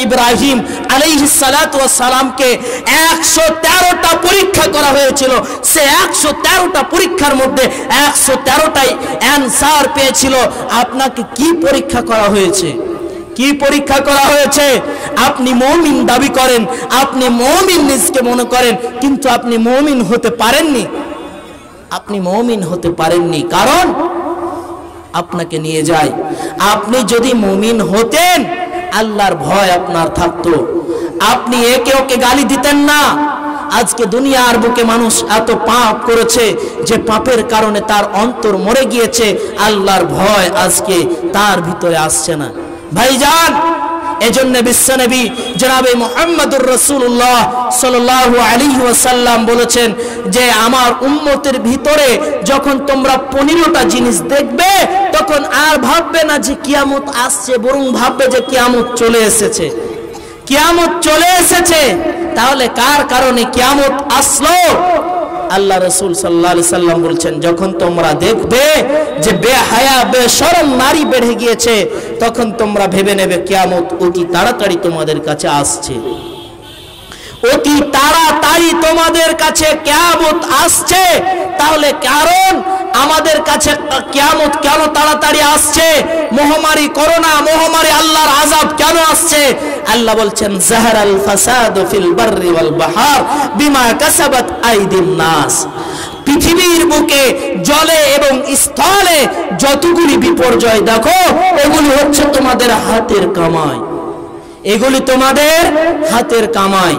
ইব্রাহিম আলাইহিস সালাতু ওয়াস সালামকে 113টা পরীক্ষা করা হয়েছিল। সে 113টা পরীক্ষার মধ্যে 113টাই অ্যানসার পেয়েছিল। আপনাকে কি পরীক্ষা করা হয়েছে? কি পরীক্ষা করা হয়েছে? আপনি মুমিন দাবি করেন, আপনি মুমিন নিজকে মনে করেন, কিন্তু আপনি মুমিন হতে পারেননি। আপনি মুমিন হতে পারেননি কারণ আপনাকে নিয়ে যায়। আপনি যদি মুমিন হতেন, আল্লাহর ভয় আপনার থাকতো, আপনি একে ওকে গালি দিতেন না। আজকে দুনিয়ার বুকে মানুষ এত পাপ করেছে যে পাপের কারণে তার অন্তর মরে গিয়েছে, আল্লাহর ভয় আজকে তার ভিতরে আসছে না। ভাইজান, এজন্য বিশ্বনবী জনাবে মুহাম্মদুর রাসূলুল্লাহ সাল্লাল্লাহু আলাইহি ওয়াসাল্লাম বলেছেন যে আমার উম্মতের ভিতরে যখন তোমরা 15টা জিনিস দেখবে, তখন আর ভাববে না যে কিয়ামত আসছে, বরং ভাববে যে কিয়ামত চলে এসেছে। কিয়ামত চলে এসেছে, তাহলে কার কারণে কিয়ামত আসলো? আল্লাহ রাসূল সাল্লাল্লাহু আলাইহি সাল্লাম বলছেন, যখন তোমরা দেখবে যে বেহায়া বেশরম নারী বেড়ে গিয়েছে, তখন তোমরা ভেবে নেবে কিয়ামত অতি তাড়াতাড়ি তোমাদের কাছে আসছে। অতি তাড়াতাড়ি তোমাদের কাছে কিয়ামত আসছে। তাহলে কারণ আমাদের কাছে কিয়ামত কেন তাড়াতাড়ি আসছে? মহামারী করোনা, মহামারী আল্লাহর আযাব কেন আসছে? আল্লাহ বলছেন যাহারাল ফাসাদু ফিল বাররি ওয়াল বাহর বিমা কাসাবাত আইদিন নাস। পৃথিবীর বুকে জলে এবং স্থলে যতগুলি বিপর্যয় দেখো, এগুলি হচ্ছে তোমাদের হাতের কামাই, এগুলি তোমাদের হাতের কামাই।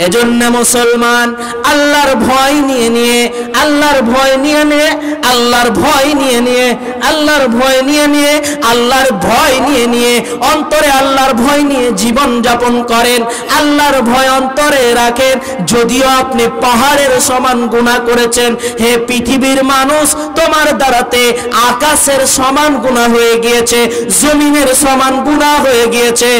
এজন্য মুসলমান আল্লাহর ভয় নিয়ে নিয়ে, আল্লাহর ভয় নিয়ে নিয়ে, আল্লাহর ভয় নিয়ে নিয়ে, আল্লাহর ভয় নিয়ে নিয়ে, আল্লাহর ভয় নিয়ে নিয়ে, অন্তরে আল্লাহর ভয় নিয়ে জীবন যাপন করেন, আল্লাহর ভয় অন্তরে রাখেন। যদিও আপনি পাহাড়ের সমান গুনাহ করেছেন, হে পৃথিবীর মানুষ, তোমার দ্বারাতে আকাশের সমান গুনাহ হয়ে গিয়েছে, জমিনের সমান গুনাহ হয়ে গিয়েছে।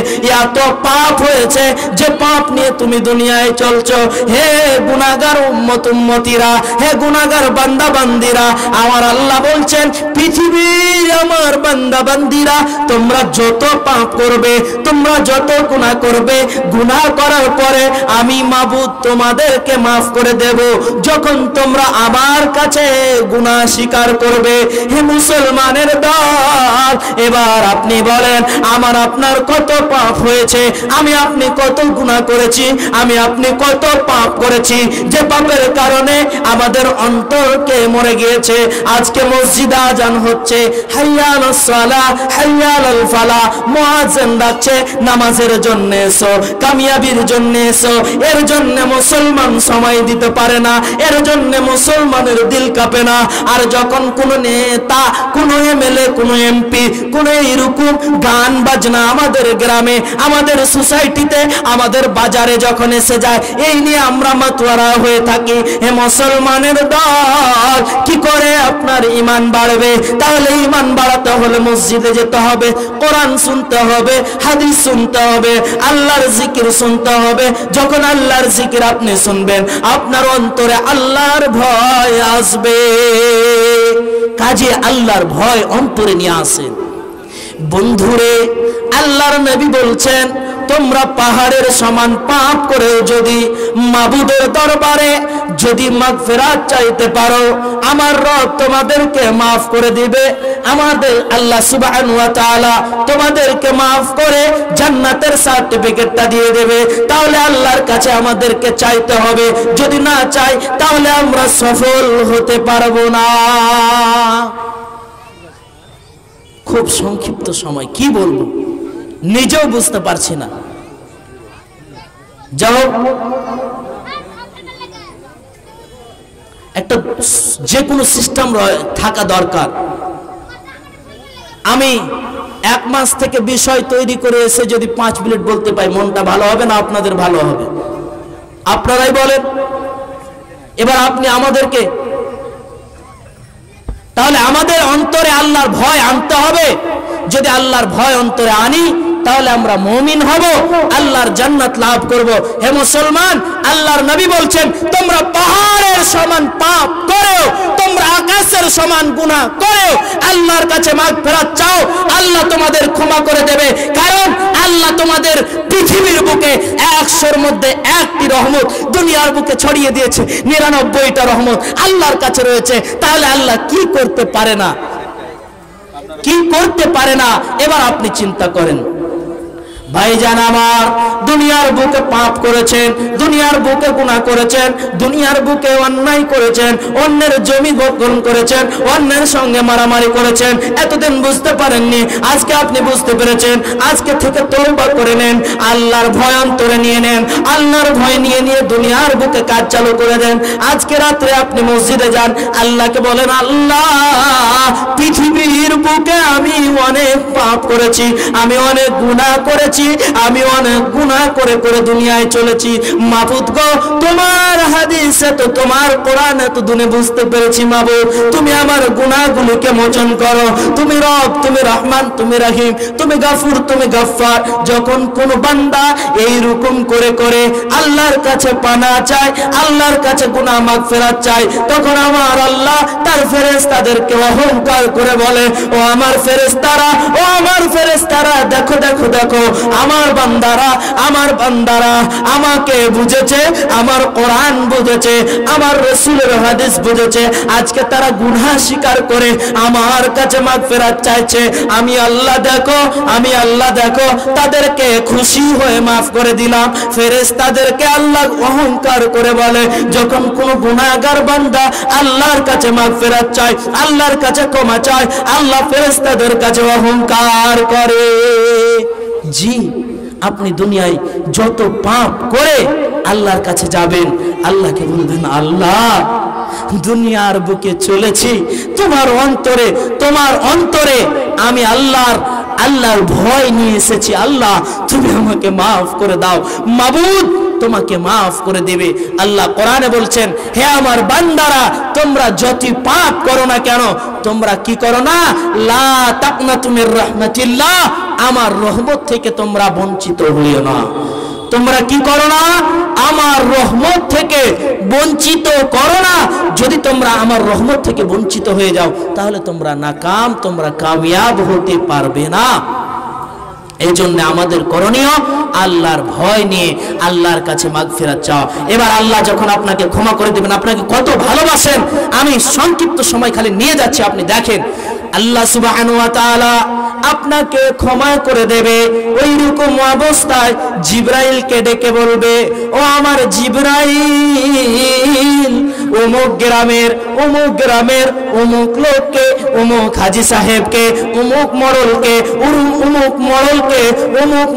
এত পাপ হয়েছে যে পাপ নিয়ে তুমি দুনিয়ায় চলছো। হে গুনাহগার উম্মত উম্মতিরা, হে গুনাহগার বান্দা বান্দিরা, আমার আল্লাহ বলছেন পৃথিবীর আমার বান্দা বান্দিরা, তোমরা যত পাপ করবে, তোমরা যত গুনাহ করবে, গুনাহ করার পরে আমি মাবুদ তোমাদেরকে মাফ করে দেব যখন তোমরা আমার কাছে গুনাহ স্বীকার করবে। হে মুসলমানের দল, এবার আপনি বলেন আমার আপনার কত পাপ হয়েছে, আমি আপনি কত গুনাহ করেছি, আমি আপনি কত পাপ করেছি, যে পাপের কারণে আমাদের অন্তরকে মরে গিয়েছে। আজকে মসজিদে আজান হচ্ছে, হাইয়া আলাস সালাহ, হাইয়া আলাল ফালাহ, মুয়াজ্জিন ডাকছে নামাজের জন্য এসো, কামিয়াবির জন্য এসো। এর জন্য মুসলমান সময় দিতে পারে না, এর জন্য মুসলমানের দিল কাঁপে না। আর যখন কোন নেতা, কোন এমএলএ, কোন এমপি, কোন এরকম গান বাজনা আমাদের গ্রামে, আমাদের সোসাইটিতে, আমাদের বাজারে যখন এসে যায়, এই নিয়ে আমরা মাতোয়ারা হয়ে থাকি। হে মুসলমানের দল, কি করে আপনার ঈমান বাড়বে? তাহলে ঈমান বাড়াতে হলে মসজিদে যেতে হবে, কোরআন শুনতে হবে, হাদিস শুনতে হবে, আল্লাহর জিকির শুনতে হবে। যখন আল্লাহর জিকির আপনি শুনবেন, আপনার অন্তরে আল্লাহর ভয় আসবে। কাজে আল্লাহর ভয় অন্তরে নিয়ে আসেন। বন্ধুরে, আল্লাহর নবী বলছেন তোমরা পাহাড়ের সমান পাপ করেও যদি মাবুদের দরবারে যদি মাগফিরাত চাইতে পারো, আমার রব তোমাদেরকে মাফ করে দিবে। আমাদের আল্লাহ সুবহানাহু ওয়া তাআলা তোমাদেরকে মাফ করে জান্নাতের সার্টিফিকেটটা দিয়ে দেবে। তাহলে আল্লাহর কাছে আমাদেরকে চাইতে হবে, যদি না চাই তাহলে আমরা সফল হতে পারবো না। খুব সংক্ষিপ্ত সময়, কি বলবো নিজেও বুঝতে পারছি না। যাও, একটা যে কোনো সিস্টেম থাকা দরকার। আমি 1 মাস থেকে বিষয় তৈরি করে এসে যদি 5 মিনিট বলতে পাই, মনটা ভালো হবে না আপনাদের ভালো হবে? আপনারাই বলেন। এবার আপনি আমাদেরকে, তাহলে আমাদের অন্তরে আল্লাহর ভয় আনতে হবে। যদি আল্লাহর ভয় অন্তরে আনি, তাহলে আমরা মুমিন হব, আল্লাহর জান্নাত লাভ করব। হে মুসলমান, আল্লাহর নবী বলছেন তোমরা পাহাড়ের সমান পাপ করেও, তোমরা আকাশের সমান গুনাহ করেও আল্লাহর কাছে মাগফিরাত চাও, আল্লাহ তোমাদের ক্ষমা করে দেবে। কারণ আল্লাহ তোমাদের পৃথিবীর বুকে 100-র মধ্যে 1টি রহমত দুনিয়ার বুকে ছড়িয়ে দিয়েছে, 99টা রহমত আল্লাহর কাছে রয়েছে। তাহলে আল্লাহ কি করতে পারে না? কি করতে পারে না? এবার আপনি চিন্তা করেন ভাইজান আমার, দুনিয়ার বুকে পাপ করেছেন, দুনিয়ার বুকে গুনাহ করেছেন, দুনিয়ার বুকে অন্যায় করেছেন, অন্যের জমি দখল করেছেন, অন্যের সঙ্গে মারামারি করেছেন। এতদিন বুঝতে পারেননি, আজকে আপনি বুঝতে পেরেছেন। আজকে থেকে তওবা করে নেন, আল্লাহর ভয় অন্তরে নিয়ে নেন, আল্লাহর ভয় নিয়ে নিয়ে দুনিয়ার বুকে কাজ চালু করে দেন। আজকে রাত্রে আপনি মসজিদে যান, আল্লাহকে বলেন, আল্লাহ পৃথিবীর বুকে আমি অনেক পাপ করেছি, আমি অনেক গুনাহ করেছি, আমি অনেক গুনাহ করে করে দুনিয়ায় চলেছি। মাবুদ গো, তোমার হাদিসে তো, তোমার কোরআনে তো দুনে বুঝতে পেরেছি মাবুদ, তুমি আমার গুনাহগুলোকে মোচন করো। তুমি রব, তুমি রহমান, তুমি রহিম, তুমি গাফুর, তুমি গফফার। যখন কোন বান্দা এই রকম করে করে আল্লাহর কাছে পানা চায়, আল্লাহর কাছে গুনাহ মাগফিরাত চায়, তখন আমার আল্লাহ তার ফেরেশতাদেরকে অহংকার করে বলে, ও আমার ফেরেশতারা, ও আমার ফেরেশতারা, দেখো দেখো দেখো, আমার বান্দারা, আমার বান্দারা আমাকে বুঝেছে, আমার কোরআন বুঝেছে, আমার রাসূলের হাদিস বুঝেছে। আজকে তারা গুনাহ স্বীকার করে আমার কাছে মাগফিরাত চাইছে। আমি আল্লাহ দেখো, আমি আল্লাহ দেখো তাদেরকে খুশি হয়ে মাফ করে দিলাম। ফেরেশতাদেরকে আল্লাহ অহংকার করে বলে, যখন কোন গুনাহগার বান্দা আল্লাহর কাছে মাগফিরাত চায়, আল্লাহর কাছে ক্ষমা চায়, আল্লাহ ফেরেশতাদের কাছে অহংকার করে। জি, আপনি দুনিয়ায় যত পাপ করে আল্লাহর কাছে যাবেন, আল্লাহকে বলবেন, আল্লাহ দুনিয়ার বুকে চলেছি, তোমার অন্তরে আমি আল্লাহর ভয় নিয়ে এসেছি। আল্লাহ তুমি আমাকে মাফ করে দাও। মাবুদ তোমাকে মাফ করে দেবে। আল্লাহ কোরআনে বলছেন, হে আমার বান্দারা, তোমরা যতই পাপ করো না কেন, তোমরা কি করো না, লা তাকনাতু মির রাহমাতিল্লাহ, আমার রহমত থেকে তোমরা বঞ্চিত হইও না। তোমরা কি করো না, আমার রহমত থেকে বঞ্চিত করো না। যদি তোমরা আমার রহমত থেকে বঞ্চিত হয়ে যাও, তাহলে তোমরা নাকাম, তোমরা কামিয়াব হতে পারবে না। এই জন্য আমাদের করণীয় আল্লাহর ভয় নিয়ে আল্লাহর কাছে মাগফিরাত চাও। এবার আল্লাহ যখন আপনাকে ক্ষমা করে দেবেন, আপনাকে কত ভালোবাসেন, আমি সংক্ষিপ্ত সময় খালি নিয়ে যাচ্ছি, আপনি দেখেন আল্লাহ সুবহানাহু ওয়া তাআলা আপনাকে ক্ষমা করে দেবে। ওই রকম অবস্থায় জিবরাইলকে ডেকে বলবে, ও আমার জিবরাইল, অমুক গ্রামের অমুক লোককে, অমুক হাজী সাহেবকে, অমুক মরলকে, অমুক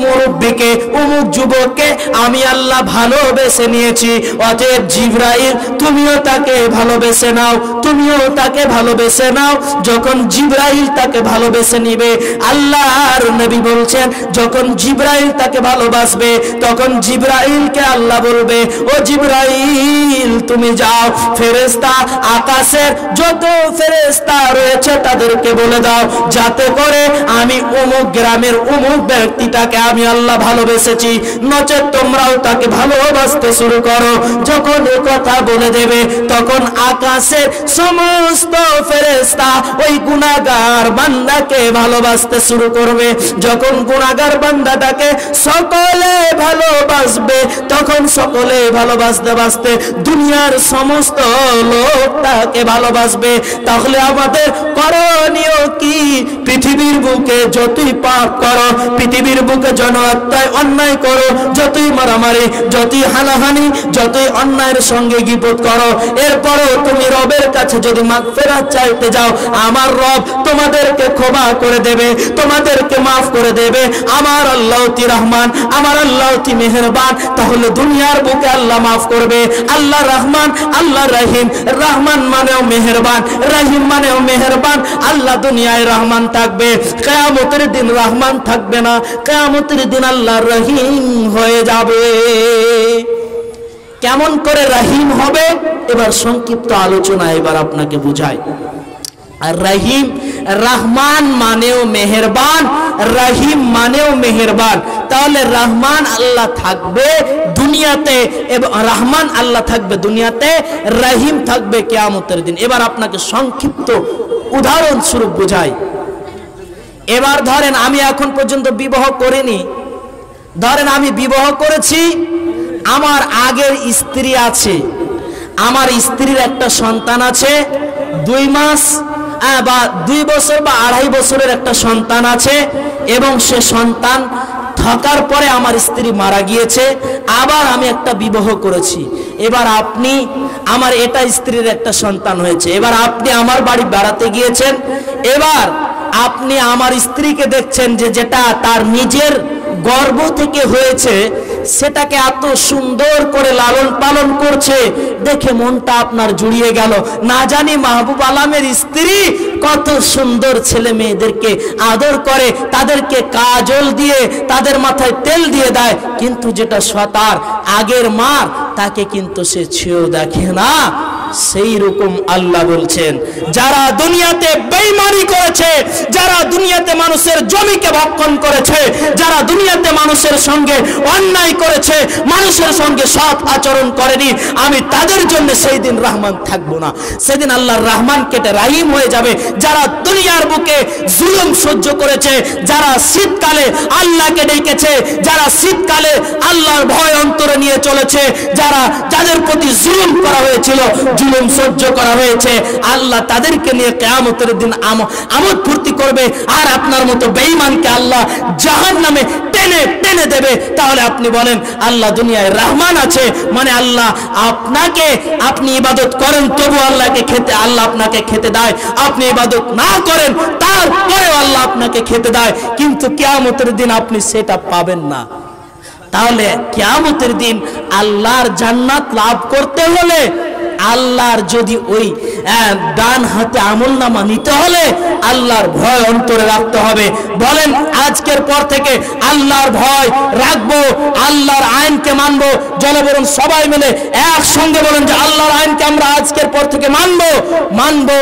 মুরব্বিকে, অমুক যুবককে আমি আল্লাহ ভালোবেসে নিয়েছি। অতএব জিবরাইল, তুমিও তাকে ভালোবেসে নাও, তুমিও তাকে ভালোবেসে নাও। যখন জিবরাইল তাকে ভালোবেসে নিবে, আল্লাহর নবী বলছেন, যখন জিবরাইল তাকে ভালোবাসবে, তখন জিবরাইলকে আল্লাহ বলবে, ও জিবরাইল তুমি যাও, ফেরেশতা আকাশের যত ফেরেশতা রয়েছে তাদেরকে বলে দাও, যাতে করে আমি অমুক গ্রামের অমুক ব্যক্তিটাকে আমি আল্লাহ ভালোবেসেছি, নচেত তোমরাও তাকে ভালোবাসতে শুরু করো। যখন এই কথা বলে দেবে, তখন আকাশের সমস্ত ফেরেশতা ওই গুনাহগার বান্দাকে ভালোবাসতে শুরু করবে। যখন গুনাহগার বান্দাটাকে সকলে ভালোবাসবে, তখন সকলে ভালোবাসতে বাসতে দুনিয়ার সমস্ত লোক তাকে ভালোবাসবে। তাহলে আমাদের করণীয় কি? পৃথিবীর বুকে যতই পাপ করো, পৃথিবীর বুকে জনহত্যায় অন্যায় করো, যতই মারামারি, যতই হানাহানি, যতই অন্যায়ের সঙ্গে গীবত করো, এরপরও তুমি রবের কাছে যদি মাগফিরাত চাইতে যাও, আমার রব তোমাদেরকে ক্ষমা করে দেবে, তোমাদেরকে মাফ করে দেবে। আমার আল্লাহ অতি রহমান, আমার আল্লাহ অতি মেহেরবান। তাহলে দুনিয়ার বুকে আল্লাহ মাফ করবে। আল্লাহ রহমান, আল্লাহ রহিম। রহমান মানেও মেহেরবান, রহিম মানেও মেহেরবান। আল্লাহ দুনিয়ায় রহমান থাকবে, কিয়ামতের দিন রহমান থাকবে না, কিয়ামতের দিন আল্লাহ রহিম হয়ে যাবে। কেমন করে রহিম হবে? এবার সংক্ষিপ্ত আলোচনা এবার আপনাকে বুঝাই। আর রহিম, রহমান মানেও মেহেরবান, রহিম মানেও মেহেরবান। তাহলে রহমান আল্লাহ থাকবে দুনিয়াতে, এবং রহমান আল্লাহ থাকবে দুনিয়াতে, রহিম থাকবে কিয়ামতের দিন। এবার আপনাকে সংক্ষিপ্ত উদাহরণ স্বরূপ বুঝাই। এবার ধরেন আমি এখন পর্যন্ত বিবাহ করিনি, ধরেন আমি বিবাহ করেছি, আমার আগের স্ত্রী আছে, আমার স্ত্রীর একটা সন্তান আছে, 2 মাস বা 2 বছর বা 2.5 বছরের একটা সন্তান আছে, এবং সে সন্তান থাকার পরে আমার স্ত্রী মারা গিয়েছে, আবার আমি একটা বিবাহ করেছি। এবার আপনি, আমার এটা স্ত্রীর একটা সন্তান হয়েছে, এবার আপনি আমার বাড়ি বেড়াতে গিয়েছেন, এবার আপনি আমার স্ত্রীকে দেখছেন যে যেটা তার নিজের গর্ভ থেকে হয়েছে সেটাকে এত সুন্দর করে লালন পালন করছে, দেখে মনটা আপনার জুড়িয়ে গেল। না জানি মাহবুব আলমের স্ত্রী কত সুন্দর ছেলে মেয়েদেরকে আদর করে, তাদেরকে কাজল দিয়ে তাদের মাথায় তেল দিয়ে দেয়, কিন্তু যেটা তার আগের মার তাকে কিন্তু সে ছুঁয়েও দেখে না। সেই রকম আল্লাহ বলছেন, যারা দুনিয়াতে বেঈমানি করেছে, যারা দুনিয়াতে মানুষের জমিকে ভক্ষণ করেছে, যারা দুনিয়াতে মানুষের সঙ্গে অন্যায় করেছে, মানুষের সঙ্গে সৎ আচরণ করেনি, আমি তাদের জন্য সেই দিন রহমান থাকবো না। সেদিন আল্লাহর রহমান কেটে রাহিম হয়ে যাবে। যারা দুনিয়ার বুকে জুলুম সহ্য করেছে, যারা শীতকালে আল্লাহকে ডেকেছে, যারা শীতকালে আল্লাহর ভয় অন্তরে নিয়ে চলেছে, যাদের প্রতি জুলুম করা হয়েছিল, জুলুম সহ্য করা হয়েছে, আল্লাহ তাদেরকে নিয়ে কিয়ামতের দিন আমোদ ফুর্তি করবে। আর আপনার মতো বেঈমানকে আল্লাহ জাহান্নামে টেনে টেনে দেবে। তাহলে আপনি বলেন আল্লাহ দুনিয়ায় রহমান আছে, মানে আল্লাহ আপনি ইবাদত করেন তবু আল্লাহ আপনাকে খেতে দেয়, আপনি ইবাদত না করেন তারপরেও আল্লাহ আপনাকে খেতে দেয়, কিন্তু কিয়ামতের দিন আপনি সেটা পাবেন না। তাহলে কিয়ামতের দিন আল্লাহর জান্নাত লাভ করতে হলে, আল্লাহর যদি ওই ডান হাতে আমলনামা নিতে হলে আল্লাহর ভয় অন্তরে রাখতে হবে। বলেন আজকের পর থেকে আল্লাহর ভয় রাখবো, আল্লাহর আইনকে মানবো। জনগণ সবাই মিলে একসঙ্গে বলেন যে আল্লাহর আইনকে আমরা আজকের পর থেকে মানবো।